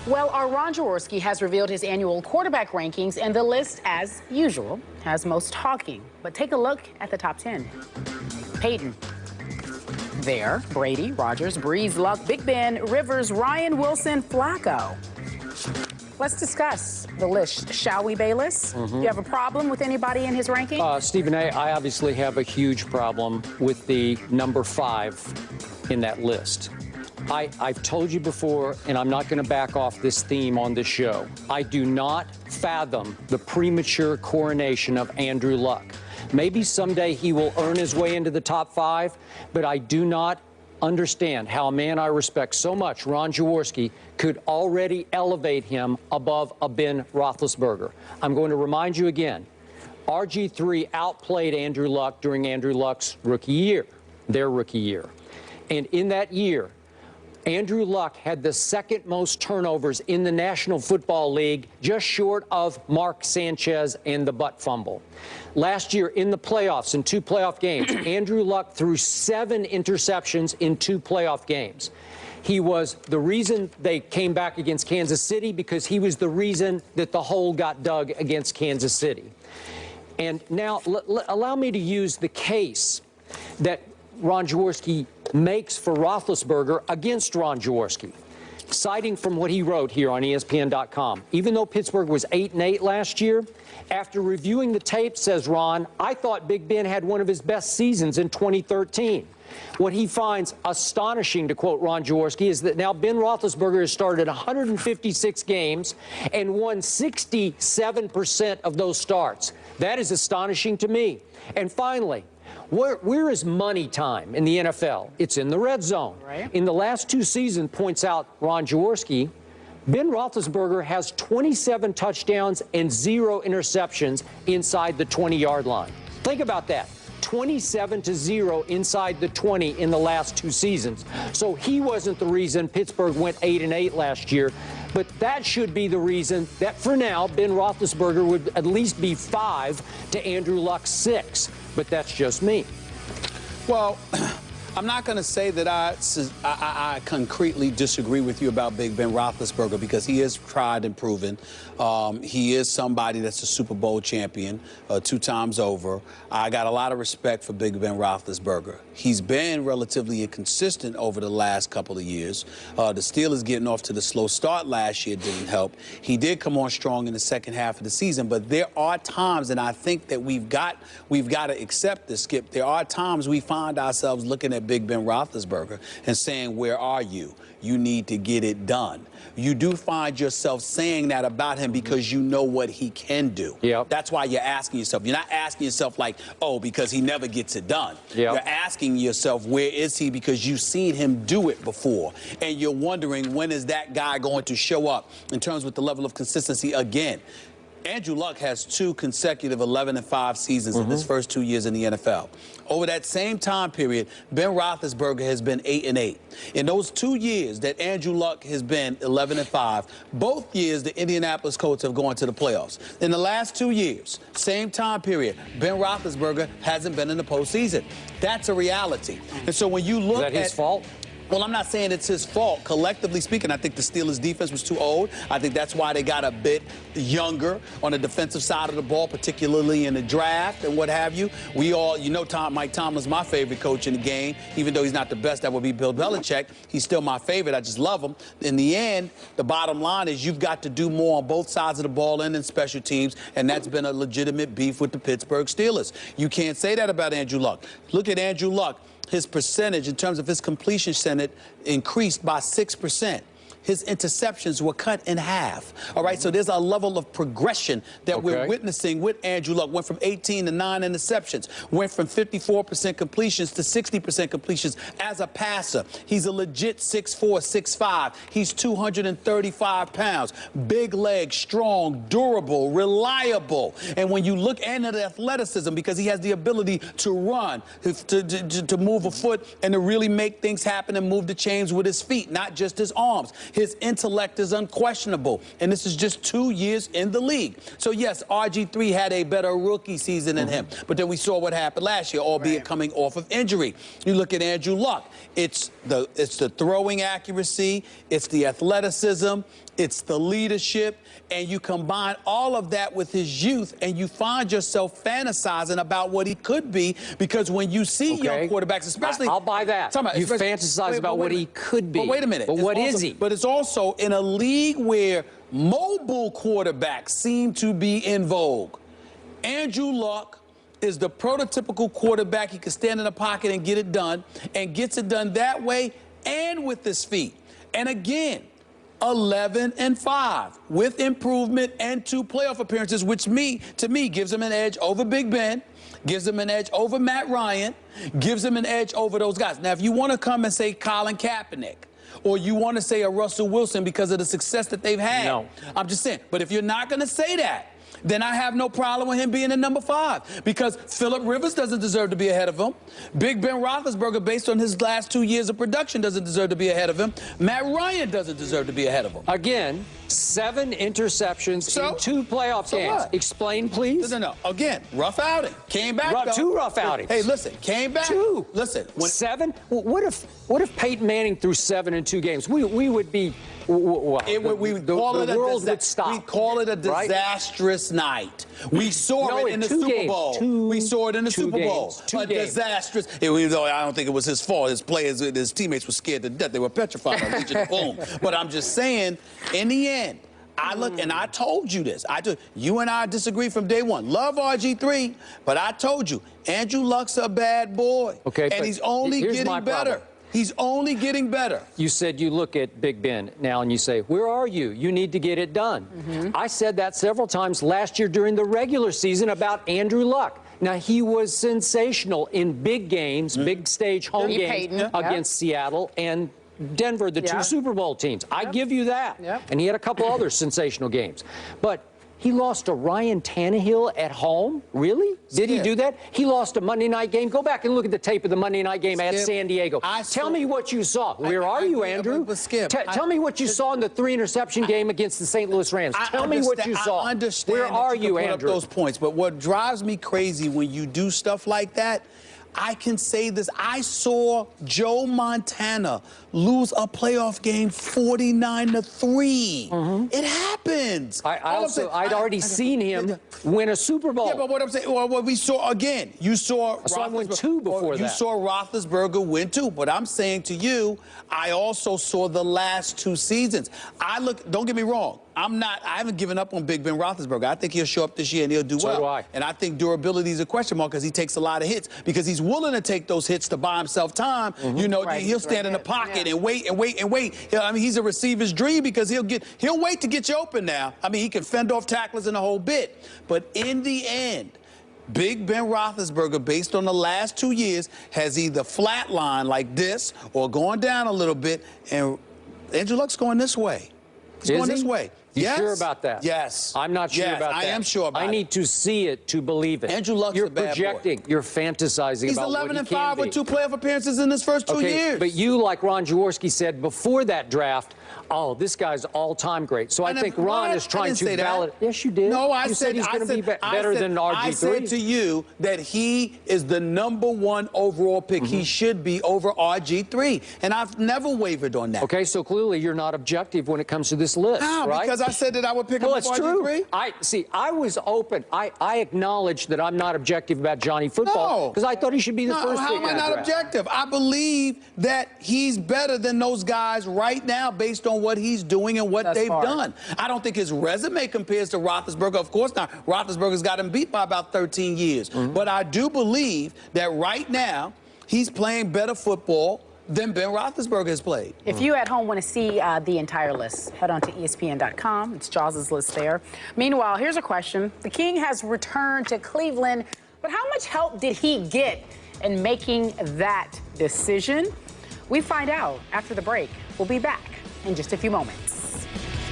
Well, our Ron Jaworski has revealed his annual quarterback rankings, and the list, as usual, has most talking. But take a look at the top 10. Peyton. There, Brady, Rodgers, Breeze, Luck, Big Ben, Rivers, Ryan, Wilson, Flacco. Let's discuss the list, shall we, Bayless? Do you have a problem with anybody in his ranking? Stephen A., I obviously have a huge problem with the number 5 in that list. I've told you before, and I'm not going to back off this theme on this show. I do not fathom the premature coronation of Andrew Luck. Maybe someday he will earn his way into the top 5, but I do not understand how a man I respect so much, Ron Jaworski, could already elevate him above a Ben Roethlisberger. I'm going to remind you again, RG3 outplayed Andrew Luck during Andrew Luck's rookie year, their rookie year. And in that year, Andrew Luck had the second most turnovers in the National Football League, just short of Mark Sanchez and the butt fumble. Last year in the playoffs, in 2 playoff games, Andrew Luck threw 7 interceptions in 2 playoff games. He was the reason they came back against Kansas City, because he was the reason that the hole got dug against Kansas City. And now allow me to use the case that Ron Jaworski makes for Roethlisberger against Ron Jaworski, citing from what he wrote here on ESPN.com. Even though Pittsburgh was 8-8 last year, after reviewing the tape, says Ron, I thought Big Ben had one of his best seasons in 2013. What he finds astonishing, to quote Ron Jaworski, is that now Ben Roethlisberger has started 156 games and won 67% of those starts. That is astonishing to me. And finally, where is money time in the NFL? It's in the red zone. Right. In the last 2 seasons, points out Ron Jaworski, Ben Roethlisberger has 27 touchdowns and 0 interceptions inside the 20-yard line. Think about that. 27-0 inside the 20 in the last 2 seasons. So he wasn't the reason Pittsburgh went 8-8 last year. But that should be the reason that, for now, Ben Roethlisberger would at least be 5 to Andrew Luck's 6. But that's just me. Well, I'm not going to say that I concretely disagree with you about Big Ben Roethlisberger, because he is tried and proven. He is somebody that's a Super Bowl champion 2 times over. I got a lot of respect for Big Ben Roethlisberger. He's been relatively inconsistent over the last couple of years. The Steelers getting off to the slow start last year didn't help. He did come on strong in the second half of the season, but there are times, and I think that we've got to accept this, Skip. There are times we find ourselves looking at Big Ben Roethlisberger and saying, where are you? You need to get it done. You do find yourself saying that about him because you know what he can do. Yep. That's why you're asking yourself. You're not asking yourself like, oh, because he never gets it done. Yep. You're asking yourself, where is he? Because you've seen him do it before. And you're wondering, when is that guy going to show up in terms with the level of consistency again? Andrew Luck has 2 consecutive 11-5 seasons in his first 2 years in the NFL. Over that same time period, Ben Roethlisberger has been 8-8. In those 2 years that Andrew Luck has been 11-5, both years the Indianapolis Colts have gone to the playoffs. In the last 2 years, same time period, Ben Roethlisberger hasn't been in the postseason. That's a reality. And so when you look at... Is that his fault? Well, I'm not saying it's his fault. Collectively speaking, I think the Steelers' defense was too old. I think that's why they got a bit younger on the defensive side of the ball, particularly in the draft and what have you. We all, you know, Mike Tomlin's my favorite coach in the game. Even though he's not the best, that would be Bill Belichick. He's still my favorite. I just love him. In the end, the bottom line is you've got to do more on both sides of the ball and in special teams, and that's been a legitimate beef with the Pittsburgh Steelers. You can't say that about Andrew Luck. Look at Andrew Luck. His percentage in terms of his completion percentage increased by 6%. His interceptions were cut in half. All right, so there's a level of progression that we're witnessing with Andrew Luck. Went from 18 to 9 interceptions. Went from 54% completions to 60% completions as a passer. He's a legit 6'4", 6'5". He's 235 pounds. Big legs, strong, durable, reliable. And when you look at the athleticism, because he has the ability to run, to move a foot, and to really make things happen and move the chains with his feet, not just his arms. His intellect is unquestionable, and this is just 2 years in the league. So, yes, RG3 had a better rookie season than him, but then we saw what happened last year, albeit coming off of injury. You look at Andrew Luck. It's the throwing accuracy, it's the athleticism, it's the leadership, and you combine all of that with his youth, and you find yourself fantasizing about what he could be, because when you see young quarterbacks, especially... I'll buy that. You fantasize about what he could be. But wait a minute. But what is he? But it's also in a league where mobile quarterbacks seem to be in vogue. Andrew Luck is the prototypical quarterback. He can stand in the pocket and get it done, and gets it done that way and with his feet. And again, 11-5 with improvement and 2 playoff appearances, which to me gives him an edge over Big Ben, gives him an edge over Matt Ryan, gives him an edge over those guys. Now, if you want to come and say Colin Kaepernick, or you want to say a Russell Wilson because of the success that they've had, no. I'm just saying. But if you're not going to say that, then I have no problem with him being in number 5, because Phillip Rivers doesn't deserve to be ahead of him. Big Ben Roethlisberger, based on his last 2 years of production, doesn't deserve to be ahead of him. Matt Ryan doesn't deserve to be ahead of him. Again, 7 interceptions in 2 playoff games. What? Explain, please. No. Again, rough outing. Came back, though. 2 rough outings. Hey, listen, came back. 2. Listen. 7? What if Peyton Manning threw 7 in 2 games? We would be... The world would stop. We call it a disastrous night. We saw it in the Super Bowl. We saw it in the Super Bowl. Disastrous. I don't think it was his fault. His players, his teammates were scared to death. They were petrified on Legion of Boom. But I'm just saying, in the end, I look, and I told you this. You and I disagree from day one. Love RG3, but I told you, Andrew Luck's a bad boy. Okay, and he's only getting better. He's only getting better. You said you look at Big Ben now and you say, where are you? You need to get it done. I said that several times last year during the regular season about Andrew Luck. Now, he was sensational in big games, big stage home games against Seattle and Denver, the 2 Super Bowl teams. I give you that. And he had a couple other sensational games. But he lost to Ryan Tannehill at home? Really? Did he do that? He lost a Monday night game. Go back and look at the tape of the Monday night game at San Diego. Tell me what you saw. Where are you, Andrew? Tell me what you saw in the 3 interception game against the St. Louis Rams. Tell me what you saw. I understand. Where are you, Andrew? Those points, but what drives me crazy when you do stuff like that, I can say this. I saw Joe Montana lose a playoff game 49-3. It happens. I'd already seen him win a Super Bowl. Yeah, but what I'm saying, what we saw again, you saw Roethlisberger win 2 before that. You saw Roethlisberger win 2. But I'm saying to you, I also saw the last 2 seasons. Don't get me wrong. I haven't given up on Big Ben Roethlisberger. I think he'll show up this year and he'll do well. So do I. And I think durability is a question mark because he takes a lot of hits, because he's willing to take those hits to buy himself time. You know, he'll stand in the pocket and wait. I mean, he's a receiver's dream because he'll wait to get you open now. I mean, he can fend off tacklers and a whole bit. But in the end, Big Ben Roethlisberger, based on the last 2 years, has either flatlined like this or gone down a little bit, and Andrew Luck's going this way. He's going this way. You sure about that? Yes. I'm not sure about that. I am sure about it. I need to see it to believe it. Andrew Luck's a bad boy. You're projecting. You're fantasizing about what he can be. He's 11-5 with 2 playoff appearances in his first 2 years. But you, like Ron Jaworski said before that draft, oh, this guy's all-time great. So I think Ron is trying to validate. Yes, you did. No, you said he's going to be better than RG3. I said to you that he is the #1 overall pick. He should be over RG3, and I've never wavered on that. Okay, so clearly you're not objective when it comes to this list, right? Because I said that I would pick him over RG3. True. I was open. I acknowledge that I'm not objective about Johnny Football because I thought he should be the first pick. How am I not objective? I believe that he's better than those guys right now based on what he's doing and what they've done. I don't think his resume compares to Roethlisberger. Of course not. Roethlisberger's got him beat by about 13 years. But I do believe that right now he's playing better football than Ben Roethlisberger has played. If you at home want to see the entire list, head on to ESPN.com. It's Jaws' list there. Meanwhile, here's a question. The King has returned to Cleveland, but how much help did he get in making that decision? We find out after the break. We'll be back in just a few moments.